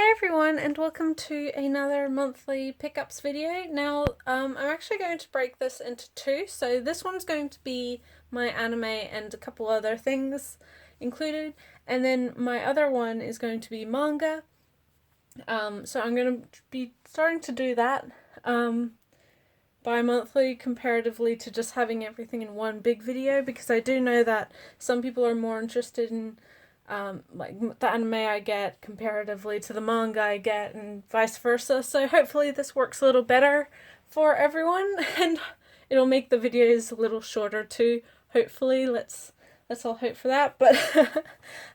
Hi everyone, and welcome to another monthly pickups video. Now, I'm actually going to break this into two. So this one's going to be my anime and a couple other things included, and then my other one is going to be manga. So I'm going to be starting to do that bi-monthly comparatively to just having everything in one big video, because I do know that some people are more interested in like the anime I get comparatively to the manga I get, and vice versa. So hopefully this works a little better for everyone, and it'll make the videos a little shorter too. Hopefully, let's all hope for that. But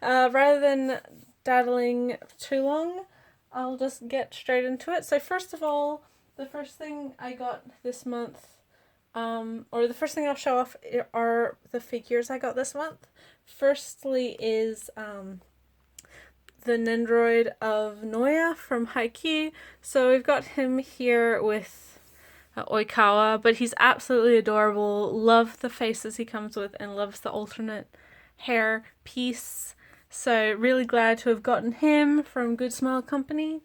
rather than daddling too long, I'll just get straight into it. So first of all, the first thing I got this month, or the first thing I'll show off are the figures I got this month. Firstly is the Nendoroid of Noya from Haikyuu. So we've got him here with Oikawa, but he's absolutely adorable. Love the faces he comes with and loves the alternate hair piece. So really glad to have gotten him from Good Smile Company.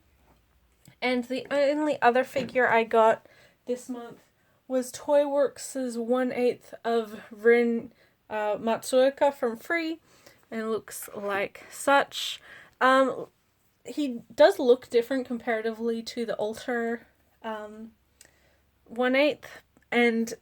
And the only other figure I got this month was Toyworks' 1/8 of Rin Matsuoka from Free, and looks like such. He does look different comparatively to the Alter 1/8, and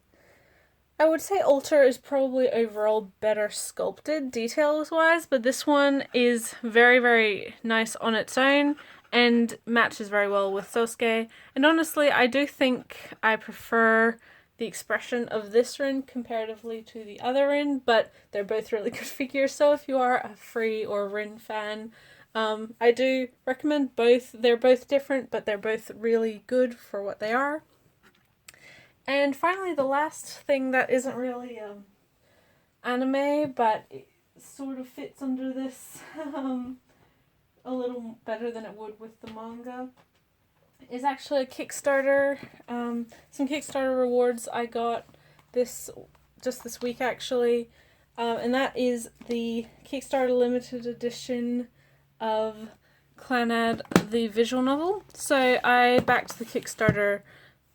I would say Alter is probably overall better sculpted details wise, but this one is very, very nice on its own and matches very well with Sosuke. And honestly, I do think I prefer the expression of this Rin comparatively to the other Rin, but they're both really good figures. So if you are a Free or Rin fan, I do recommend both. They're both different, but they're both really good for what they are. And finally, the last thing that isn't really anime, but it sort of fits under this a little better than it would with the manga, is actually a Kickstarter. Some Kickstarter rewards I got just this week actually, and that is the Kickstarter limited edition of Clannad, the visual novel. So I backed the Kickstarter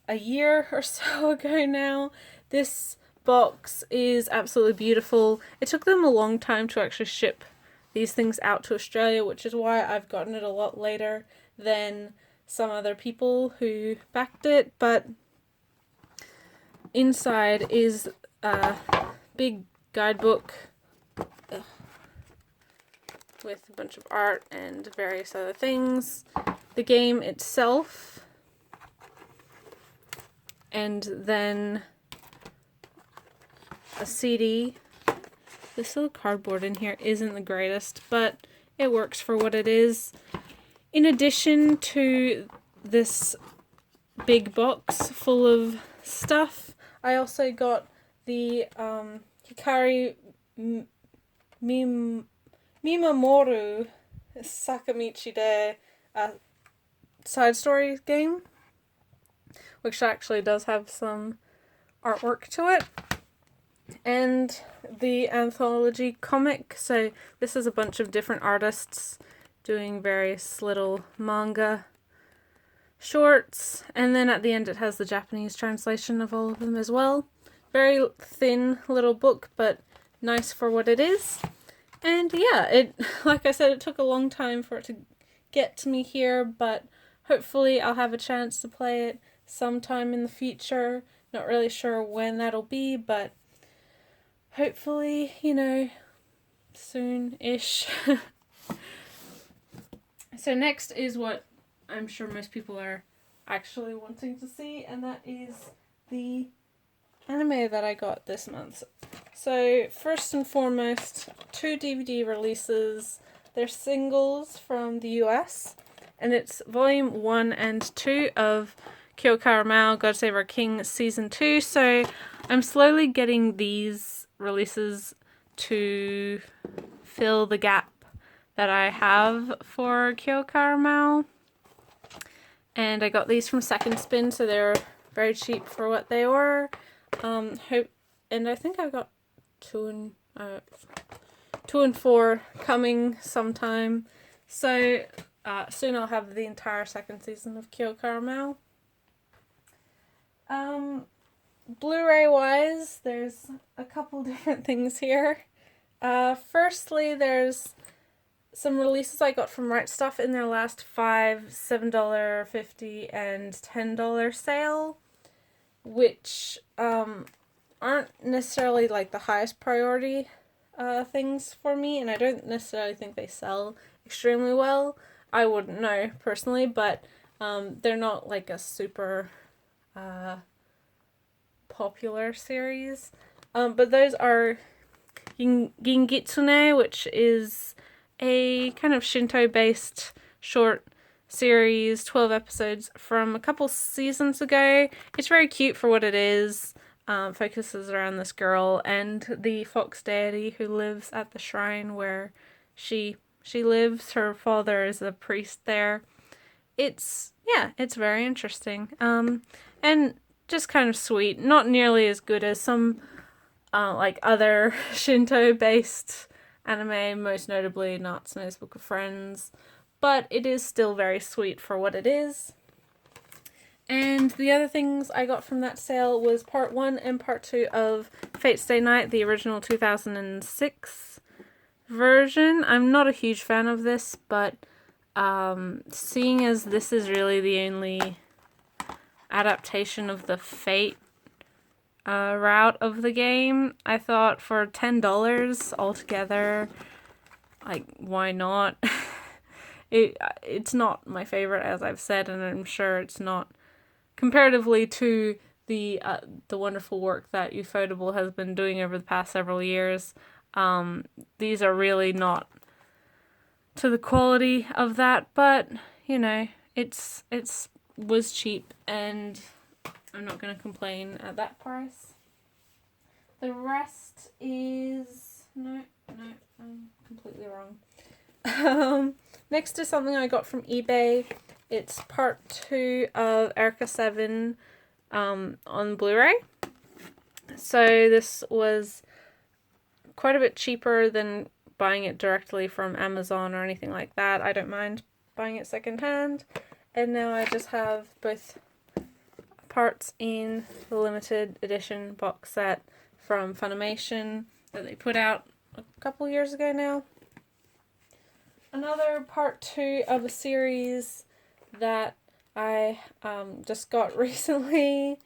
a year or so ago now. This box is absolutely beautiful. It took them a long time to actually ship these things out to Australia, which is why I've gotten it a lot later than some other people who backed it. But inside is a big guidebook with a bunch of art and various other things, the game itself, and then a CD. This little cardboard in here isn't the greatest, but it works for what it is. In addition to this big box full of stuff, I also got the Hikari Mimamoru Sakamichi de side story game, which actually does have some artwork to it, and the anthology comic. So this is a bunch of different artists doing various little manga shorts, and then at the end it has the Japanese translation of all of them as well. Very thin little book, but nice for what it is. And yeah, it, like I said, it took a long time for it to get to me here, but hopefully I'll have a chance to play it sometime in the future. Not really sure when that'll be, but hopefully, soon-ish. So next is what I'm sure most people are actually wanting to see, and that is the anime that I got this month. So first and foremost, 2 DVD releases. They're singles from the US, and it's volume 1 and 2 of Kyoto Caramel, God Save Our King Season 2. So I'm slowly getting these releases to fill the gap that I have for Kyoto Caramel. And I got these from Second Spin, so they're very cheap for what they were. And I think I got 2 and 4 coming sometime. So Soon I'll have the entire second season of Kyoto Caramel. Blu-ray wise, there's a couple different things here. Firstly, there's some releases I got from Right Stuff in their last $5, $7.50, and $10 sale, which aren't necessarily like the highest priority things for me, and I don't necessarily think they sell extremely well. I wouldn't know personally, but they're not like a super popular series. But those are Gingitsune, which is a kind of Shinto-based short series, 12 episodes from a couple seasons ago. It's very cute for what it is. Focuses around this girl and the fox deity who lives at the shrine where she lives. Her father is a priest there. It's very interesting. And just kind of sweet. Not nearly as good as some like other Shinto-based anime, most notably Natsume's Book of Friends, but it is still very sweet for what it is. And the other things I got from that sale was part 1 and part 2 of Fate Stay Night, the original 2006 version. I'm not a huge fan of this, but seeing as this is really the only adaptation of the Fate route of the game, I thought for $10 altogether, like, why not? It's not my favorite, as I've said, and I'm sure it's not comparatively to the wonderful work that Ufotable has been doing over the past several years. These are really not to the quality of that, but you know, it was cheap, and I'm not going to complain at that price. The rest is no, I'm completely wrong. Next is something I got from eBay. It's part 2 of Erica 7 on Blu-ray. So this was quite a bit cheaper than buying it directly from Amazon or anything like that. I don't mind buying it secondhand. And now I just have both parts in the limited edition box set from Funimation that they put out a couple years ago now. Another part 2 of a series that I just got recently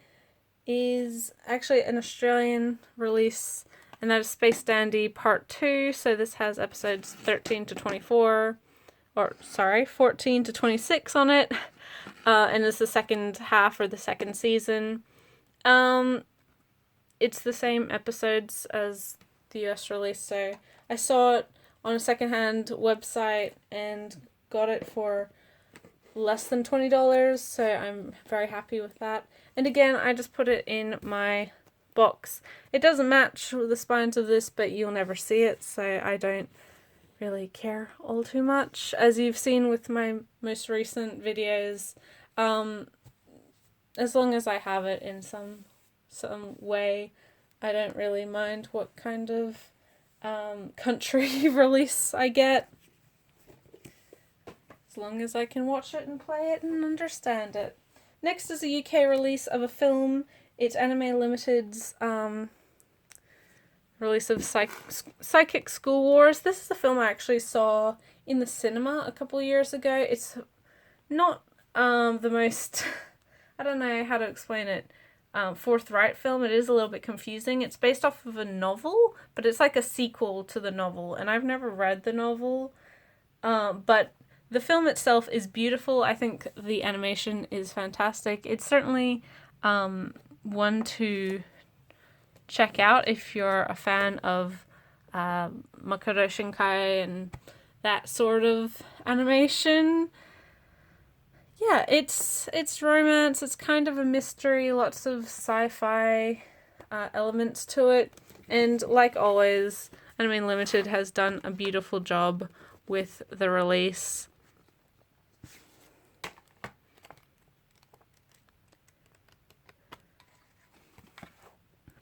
is actually an Australian release, and that is Space Dandy Part 2. So this has episodes 13 to 24, or sorry, 14 to 26 on it, and it's the second half or the second season. It's the same episodes as the US release, so I saw it on a secondhand website and got it for less than $20, so I'm very happy with that. And again, I just put it in my box. It doesn't match the spines of this, but you'll never see it, so I don't really care all too much. As you've seen with my most recent videos, as long as I have it in some way, I don't really mind what kind of country release I get. As long as I can watch it and play it and understand it. Next is a UK release of a film. It's Anime Limited's release of Psychic School Wars. This is a film I actually saw in the cinema a couple of years ago. It's not the most, I don't know how to explain it, forthright film. It is a little bit confusing. It's based off of a novel, but it's like a sequel to the novel, and I've never read the novel, but the film itself is beautiful. I think the animation is fantastic. It's certainly one to check out if you're a fan of Makoto Shinkai and that sort of animation. Yeah, it's romance. It's kind of a mystery. Lots of sci-fi elements to it. And like always, Anime Limited has done a beautiful job with the release.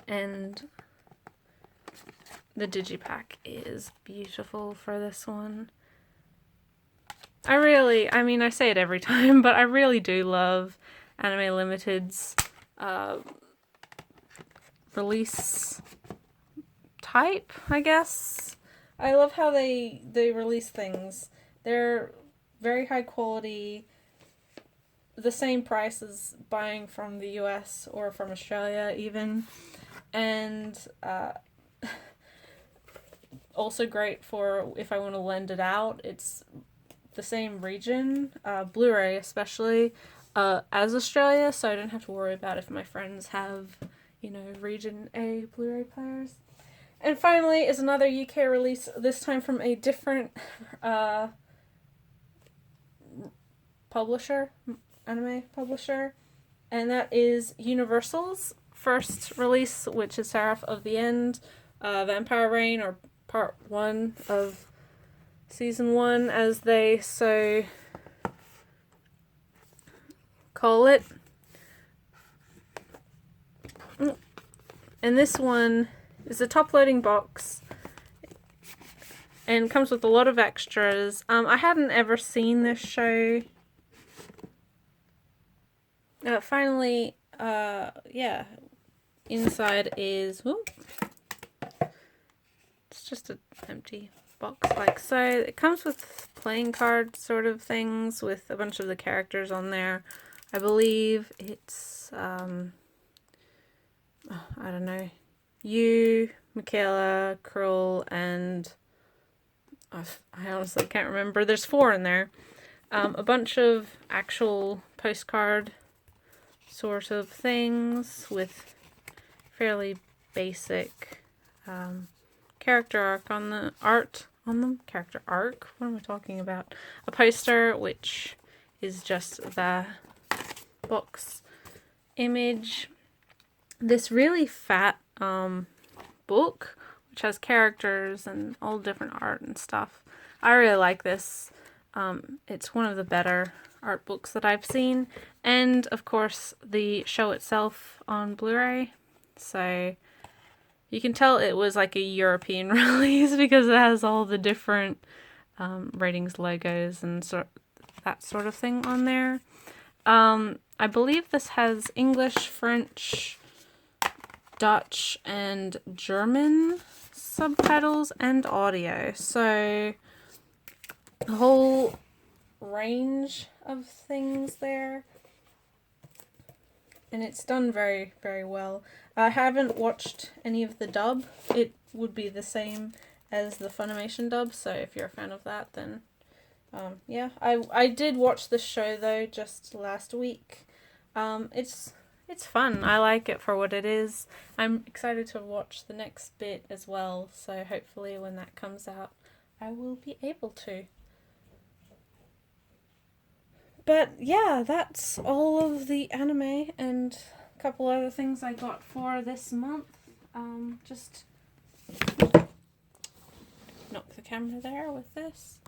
And the digipack is beautiful for this one. I mean, I say it every time, but I really do love Anime Limited's release type, I guess. I love how they release things. They're very high quality, the same price as buying from the US or from Australia even, and also great for if I want to lend it out. It's the same region, Blu-ray especially, as Australia, so I don't have to worry about if my friends have, region A Blu-ray players. And finally is another UK release, this time from a different publisher, anime publisher, and that is Universal's first release, which is Seraph of the End, Vampire Reign, or part 1 of season 1, as they so call it. And this one is a top-loading box and comes with a lot of extras. I hadn't ever seen this show. Finally, yeah, inside is, it's just an empty box like so. It comes with playing card sort of things with a bunch of the characters on there. I believe it's, I don't know, you, Michaela, Krull, and I honestly can't remember. There's 4 in there. A bunch of actual postcard sort of things with fairly basic character arc on the art on them. Character arc? What am I talking about? A poster, which is just the box image. This really fat book, which has characters and all different art and stuff. I really like this. It's one of the better art books that I've seen. And, of course, the show itself on Blu-ray. So you can tell it was like a European release because it has all the different ratings, logos, and that sort of thing on there. I believe this has English, French, Dutch, and German subtitles and audio. So a whole range of things there. And it's done very, very well. I haven't watched any of the dub. It would be the same as the Funimation dub, so if you're a fan of that, then yeah. I did watch this show though just last week. It's fun. I like it for what it is. I'm excited to watch the next bit as well, so hopefully when that comes out I will be able to. But yeah, that's all of the anime and a couple other things I got for this month. Just knock the camera there with this.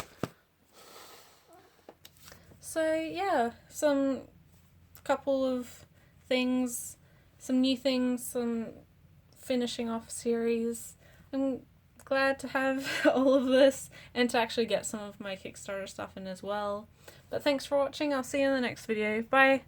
So yeah, some couple of things, some new things, some finishing off series. I'm glad to have all of this and to actually get some of my Kickstarter stuff in as well. But thanks for watching. I'll see you in the next video. Bye!